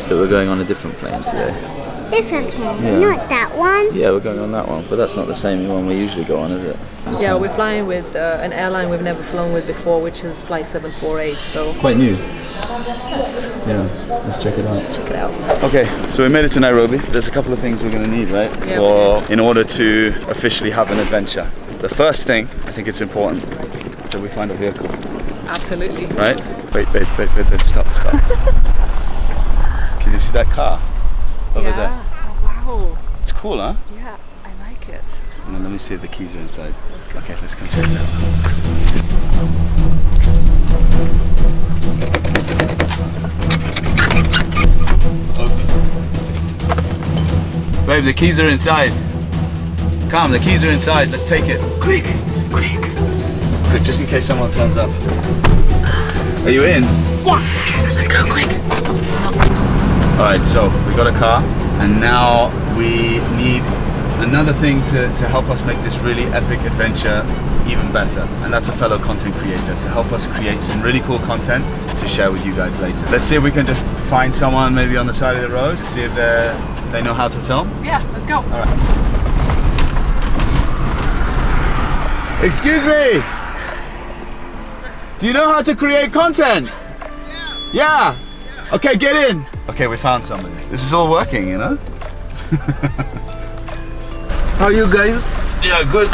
that we're going on a different plane today. Different plane, not that one. Yeah, we're going on that one, but that's not the same one we usually go on, is it? Yeah, we're flying with an airline we've never flown with before, which is Flight 748. So quite new. Yes. Yeah, let's check it out. Let's check it out. Okay, so we made it to Nairobi. There's a couple of things we're going to need, right? Yeah, in order to officially have an adventure. The first thing, I think it's important that we find a vehicle. Absolutely. Right? Wait, stop. Can you see that car over there? Oh, wow. It's cool, huh? Yeah, I like it. And then let me see if the keys are inside. Let's go. Okay, let's go check it out. It's open. Babe, the keys are inside. Come, the keys are inside. Let's take it. Quick. Quick, just in case someone turns up. Are you in? Yeah. Okay, let's go quick. Alright, so we got a car, and now we need another thing to help us make this really epic adventure even better, and that's a fellow content creator to help us create some really cool content to share with you guys later. Let's see if we can just find someone maybe on the side of the road to see if they know how to film. Yeah, let's go. Alright. Excuse me! Do you know how to create content? Yeah! Okay, get in! Okay, we found somebody. This is all working, you know? How are you guys? Yeah, good.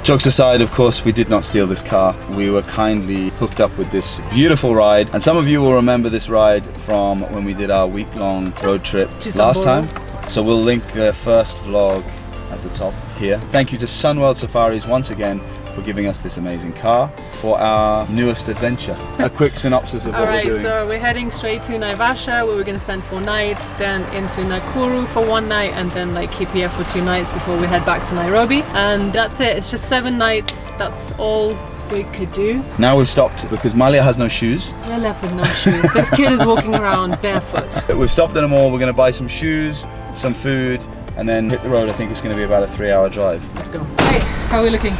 Jokes aside, of course, we did not steal this car. We were kindly hooked up with this beautiful ride. And some of you will remember this ride from when we did our week-long road trip last time. So we'll link the first vlog at the top here. Thank you to Sunworld Safaris once again for giving us this amazing car for our newest adventure. A quick synopsis of what we're doing. So we're heading straight to Naivasha, where we're going to spend 4 nights, then into Nakuru for 1 night, and then like keep here for 2 nights before we head back to Nairobi. And that's it. It's just 7 nights. That's all we could do. Now we've stopped because Malia has no shoes. We're left with no shoes. This kid is walking around barefoot. We've stopped at a mall. We're going to buy some shoes, some food, and then hit the road. I think it's going to be about a 3-hour drive. Let's go. Hey, how are we looking?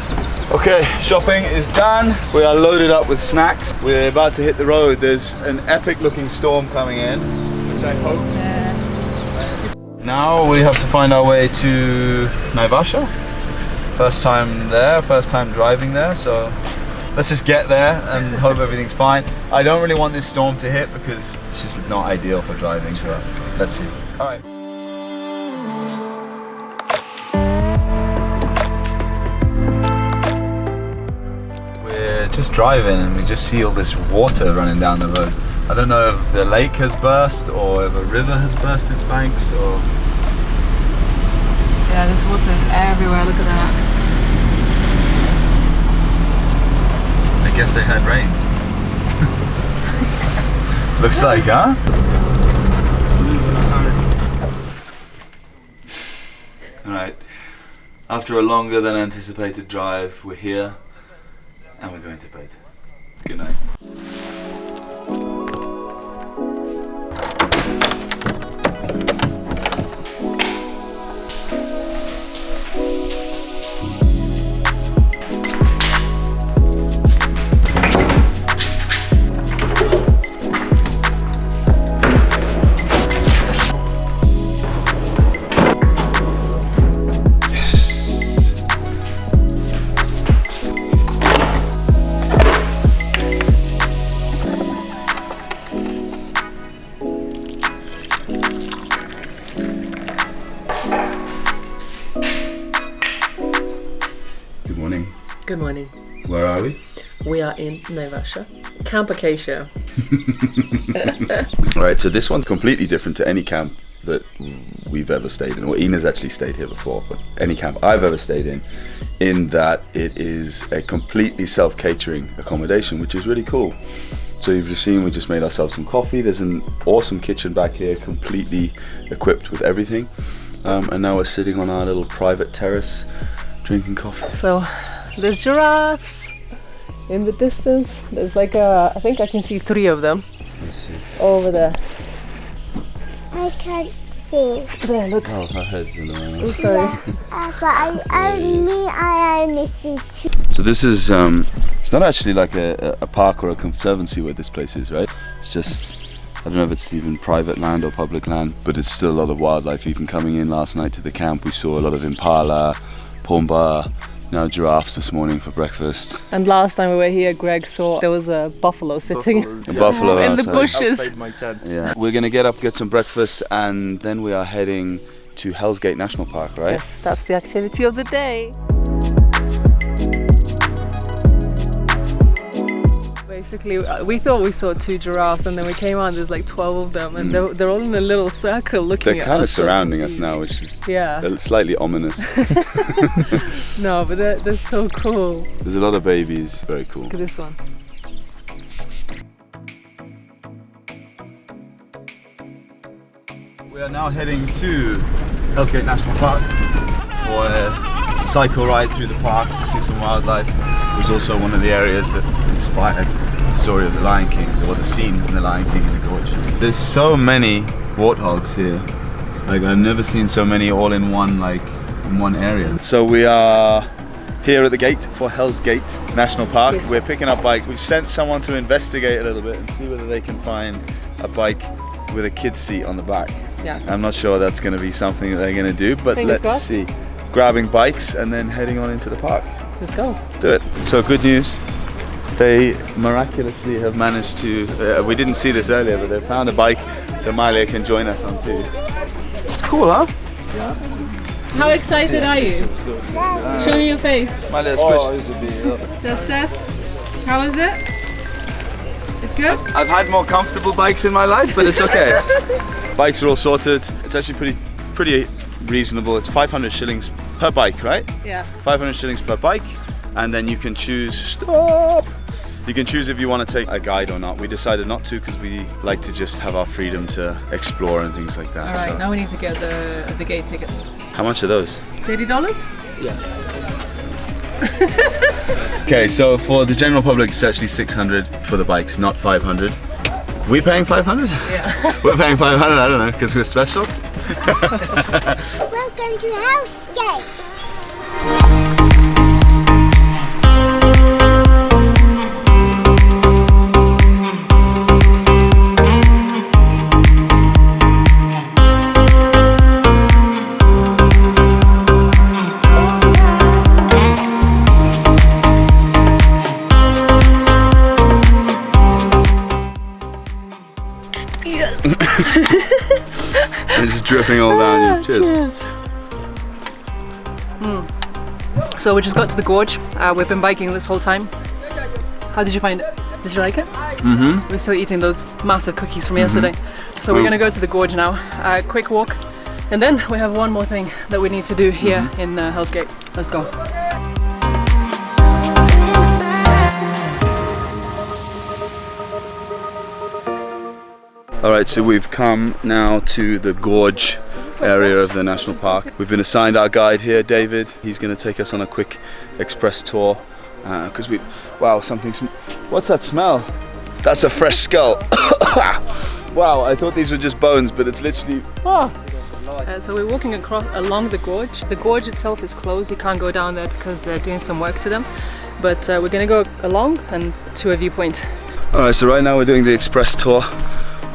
Okay, shopping is done. We are loaded up with snacks. We're about to hit the road. There's an epic looking storm coming in, which I hope. Now we have to find our way to Naivasha. First time there, first time driving there, so let's just get there and hope everything's fine. I don't really want this storm to hit because it's just not ideal for driving, but let's see. All right. Just driving and we just see all this water running down the road. I don't know if the lake has burst or if a river has burst its banks or... Yeah, this water is everywhere, look at that. I guess they had rain. Looks like, huh? Alright, after a longer than anticipated drive, we're here. And we're going to bed. Good night. Good morning. Where are we? We are in Naivasha, Camp Acacia. Alright, so this one's completely different to any camp that we've ever stayed in. Well, Ina's actually stayed here before, but any camp I've ever stayed in that it is a completely self-catering accommodation, which is really cool. So you've just seen, we just made ourselves some coffee. There's an awesome kitchen back here, completely equipped with everything. And now we're sitting on our little private terrace, drinking coffee. So, there's giraffes in the distance. There's like I think I can see 3 of them. Let's see. Over there. I can't see. There, look. Oh, her head's in the way. Oh, sorry. Yeah, but I only see 2. So this is, it's not actually like a park or a conservancy where this place is, right? It's just I don't know if it's even private land or public land, but it's still a lot of wildlife. Even coming in last night to the camp, we saw a lot of impala, pumba, now giraffes this morning for breakfast. And last time we were here, Greg saw there was a buffalo sitting A buffalo in the outside. bushes. Outside my tent. Yeah. We're gonna get up, get some breakfast, and then we are heading to Hell's Gate National Park, right? Yes, that's the activity of the day. Basically, we thought we saw 2 giraffes, and then we came on. There's like 12 of them, and they're all in a little circle looking They're at us. kind of surrounding us now, which is slightly ominous. No, but they're so cool. There's a lot of babies. Very cool. Look at this one. We are now heading to Hell's Gate National Park for a cycle ride through the park to see some wildlife. It was also one of the areas that inspired the story of the Lion King, or the scene in the Lion King in the gorge. There's so many warthogs here. Like, I've never seen so many all in one area. So we are here at the gate for Hell's Gate National Park. We're picking up bikes. We've sent someone to investigate a little bit and see whether they can find a bike with a kid's seat on the back. Yeah. I'm not sure that's going to be something that they're going to do, but Fingers let's crossed. see. Grabbing bikes and then heading on into the park. Let's go. Let's do it. So good news. They miraculously have managed to, we didn't see this earlier, but they found a bike that Malia can join us on too. It's cool, huh? How excited are you? Show me your face. Malia, squish. Test. How is it? It's good? I've had more comfortable bikes in my life, but it's okay. Bikes are all sorted. It's actually pretty reasonable. It's 500 shillings per bike, right? Yeah. 500 shillings per bike, and then you can choose. Stop. You can choose if you want to take a guide or not. We decided not to because we like to just have our freedom to explore and things like that. All right, so. now we need to get the gate tickets. How much are those? $30? Okay, so for the general public, it's actually 600 for the bikes, not 500. We paying 500? Yeah. We're paying 500. I don't know, because we're special. Welcome to Hell's Gate. And just dripping all down you. Cheers. So we just got to the gorge. We've been biking this whole time. How did you find it? Did you like it? Mm-hmm. We're still eating those massive cookies from yesterday. So we're gonna go to the gorge now. Quick walk. And then we have one more thing that we need to do here in Hell's Gate. Let's go. Alright, so we've come now to the gorge area of the national park. We've been assigned our guide here, David. He's going to take us on a quick express tour because wow, what's that smell? That's a fresh skull. Wow, I thought these were just bones, but it's literally So we're walking along the gorge. The gorge itself is closed. You can't go down there because they're doing some work to them. But we're going to go along and to a viewpoint. Alright, so right now we're doing the express tour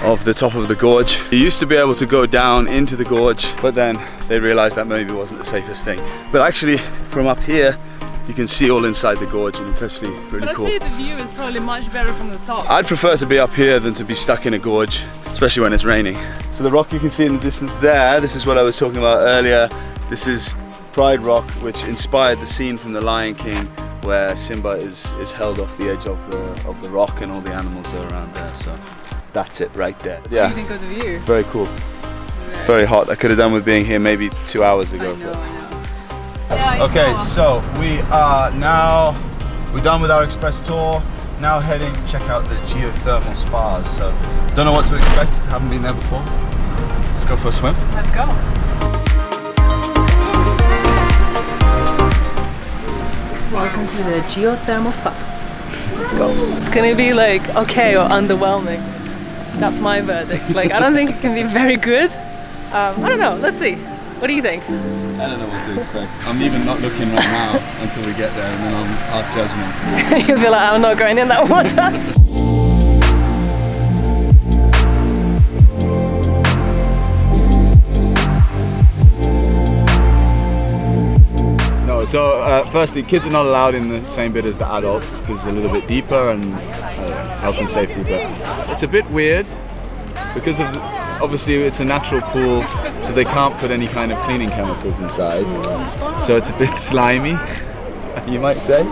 of the top of the gorge. You used to be able to go down into the gorge, but then they realized that maybe wasn't the safest thing. But actually, from up here, you can see all inside the gorge, and it's actually really cool. I'd say the view is probably much better from the top. I'd prefer to be up here than to be stuck in a gorge, especially when it's raining. So the rock you can see in the distance there, this is what I was talking about earlier. This is Pride Rock, which inspired the scene from The Lion King, where Simba is held off the edge of the rock and all the animals are around there. So that's it right there. What Yeah, do you think of the view? it's very cool. Very hot. I could have done with being here maybe 2 hours ago. I know. Okay, so we're done with our express tour. Now heading to check out the geothermal spas. So don't know what to expect. Haven't been there before. Let's go for a swim. Let's go. Welcome to the Geothermal Spa. Let's go. It's gonna be like okay or underwhelming. That's my verdict. Like I don't think it can be very good. I don't know. Let's see. What do you think? I don't know what to expect. I'm even not looking right now until we get there, and then I'll pass judgment. You'll be like, I'm not going in that water. So firstly, kids are not allowed in the same bit as the adults because it's a little bit deeper and health and safety. But it's a bit weird because of obviously it's a natural pool, so they can't put any kind of cleaning chemicals inside. So it's a bit slimy, you might say.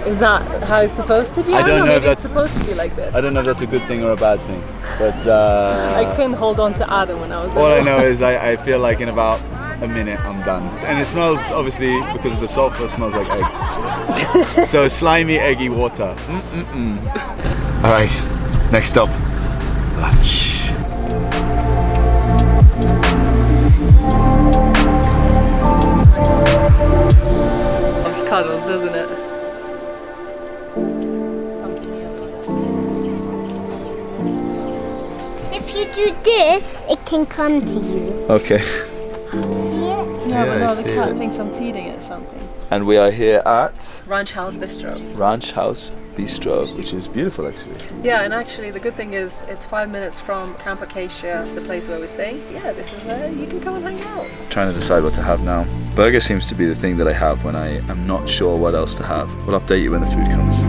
Is that how it's supposed to be? I don't know if that's it's supposed to be like this. I don't know if that's a good thing or a bad thing, but I couldn't hold on to Adam when I was. All I know is I feel like in about a minute I'm done, and it smells obviously because of the sulfur. It smells like eggs. So slimy, eggy water. All right, next stop, lunch. It's cuddles, doesn't it? If you do this, it can come to you. Okay. See it? Yeah, but I no, the see cat it. thinks I'm feeding it something. And we are here at Ranch House Bistro. Ranch House Bistro, which is beautiful actually. Yeah, and actually the good thing is it's 5 minutes from Camp Acacia, the place where we're staying. Yeah, this is where you can come and hang out. Trying to decide what to have now. Burger seems to be the thing that I have when I am not sure what else to have. We'll update you when the food comes.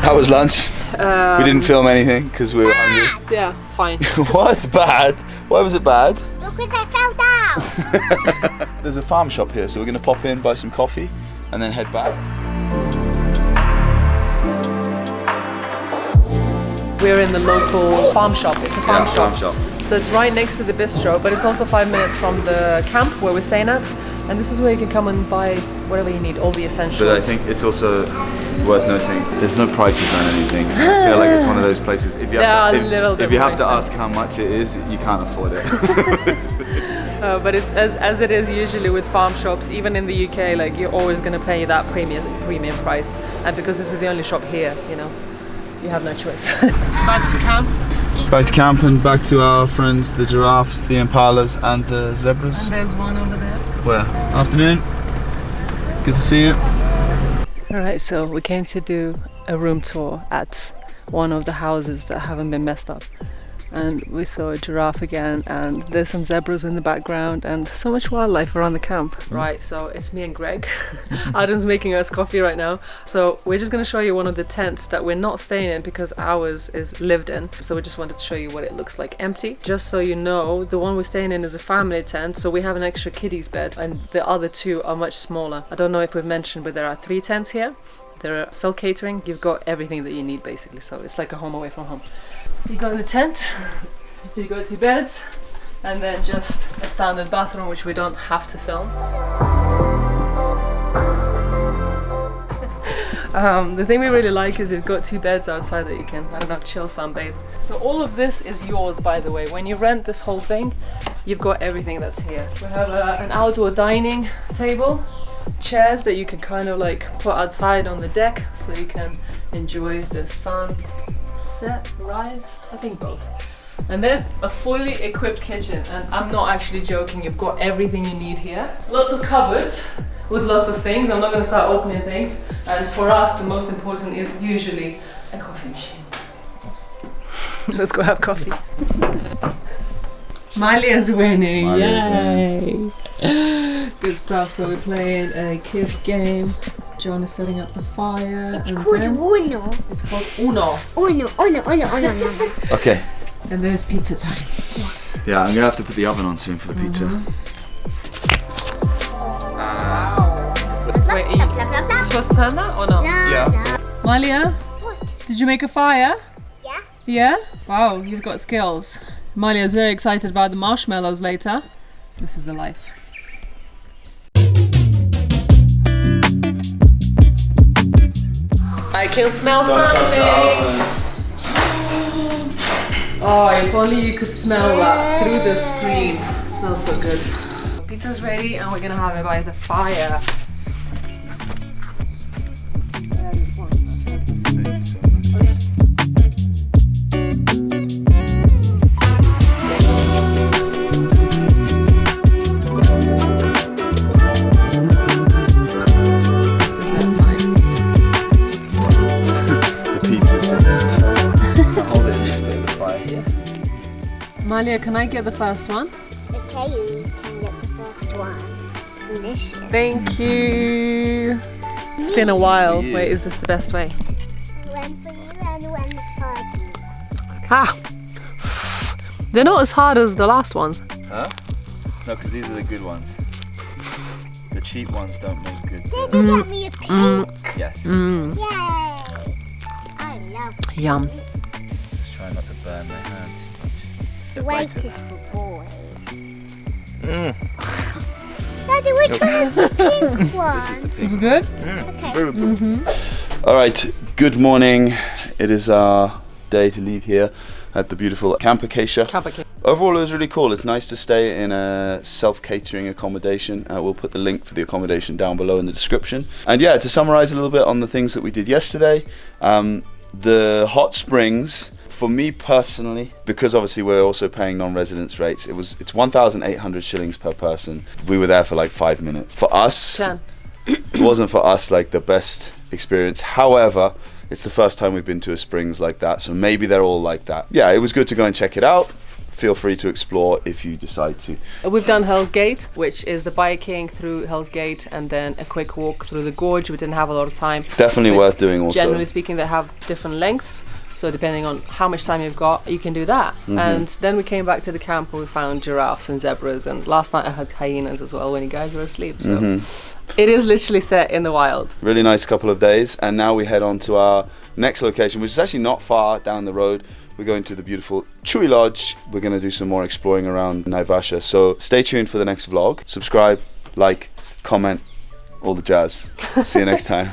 How was lunch? We didn't film anything because we were hungry. Yeah, fine. What's bad? Why was it bad? Because I fell down. There's a farm shop here, so we're going to pop in, buy some coffee, and then head back. We're in the local farm shop. It's a farm shop. shop. So it's right next to the bistro, but it's also 5 minutes from the camp where we're staying at. And this is where you can come and buy whatever you need, all the essentials. But I think it's also worth noting there's no prices on anything. I feel like it's one of those places if you have to ask how much it is, you can't afford it. But it's as it is usually with farm shops, even in the UK, like you're always going to pay that premium price. And because this is the only shop here, you know, you have no choice. Back to camp. Back to camp and back to our friends, the giraffes, the impalas, and the zebras. And there's one over there. Where? Afternoon. Good to see you. Alright, so we came to do a room tour at one of the houses that haven't been messed up. And we saw a giraffe again, and there's some zebras in the background, and so much wildlife around the camp. Right, so it's me and Greg. Adam's making us coffee right now. So we're just gonna show you one of the tents that we're not staying in because ours is lived in. So we just wanted to show you what it looks like empty. Just so you know, the one we're staying in is a family tent, so we have an extra kiddies bed, and the other two are much smaller. I don't know if we've mentioned, but there are 3 tents here. They're self-catering. You've got everything that you need basically, so it's like a home away from home. You go in the tent, you go to beds, and then just a standard bathroom which we don't have to film. The thing we really like is you've got 2 beds outside that you can, I don't know, chill, sunbathe. So all of this is yours, by the way. When you rent this whole thing, you've got everything that's here. We have an outdoor dining table, chairs that you can kind of like put outside on the deck so you can enjoy the sun set, rise, I think both. And then a fully equipped kitchen, and I'm not actually joking, you've got everything you need here. Lots of cupboards with lots of things. I'm not going to start opening things, and for us the most important is usually a coffee machine. Let's go have coffee. Malia's winning. Yay! Good stuff. So we're playing a kids game. John is setting up the fire. It's called Uno. It's called Uno. Uno. Okay. And there's pizza time. Yeah, I'm gonna have to put the oven on soon for the pizza. Wait, are you supposed to turn that or not? Yeah. Malia, did you make a fire? Yeah. Yeah? Wow, you've got skills. Malia's very excited about the marshmallows later. This is the life. I can smell something. Oh, if only you could smell that through the screen. It smells so good. Pizza's ready and we're gonna have it by the fire. Malia, can I get the first one? okay, you can get the first one. Delicious. Thank you. It's been a while. Wait, is this the best way? One for you and one for you. Ah! They're not as hard as the last ones. Huh? No, because these are the good ones. The cheap ones don't make good. Did you get me a pink? Yes. Yay! I love it. Yum. Just try not to burn my hand. The white is for boys. Daddy, which one is the pink one? Is it good? Okay. All right. Good morning. It is our day to leave here at the beautiful Camp Acacia. Camp Acacia. Overall, it was really cool. It's nice to stay in a self-catering accommodation. We'll put the link for the accommodation down below in the description. And yeah, to summarize a little bit on the things that we did yesterday, the hot springs, for me personally, because obviously we're also paying non-residence rates, it's 1,800 shillings per person. We were there for like 5 minutes. For us, 10. it wasn't for us like the best experience. However, it's the first time we've been to a springs like that, so maybe they're all like that. Yeah, it was good to go and check it out. Feel free to explore if you decide to. We've done Hell's Gate, which is the biking through Hell's Gate and then a quick walk through the gorge. We didn't have a lot of time. Definitely But worth doing also. Generally speaking, they have different lengths. So depending on how much time you've got, you can do that. And then we came back to the camp and we found giraffes and zebras. And last night I had hyenas as well when you guys were asleep. So it is literally set in the wild. Really nice couple of days. And now we head on to our next location, which is actually not far down the road. We're going to the beautiful Chui Lodge. We're going to do some more exploring around Naivasha. So stay tuned for the next vlog. Subscribe, like, comment, all the jazz. See you next time.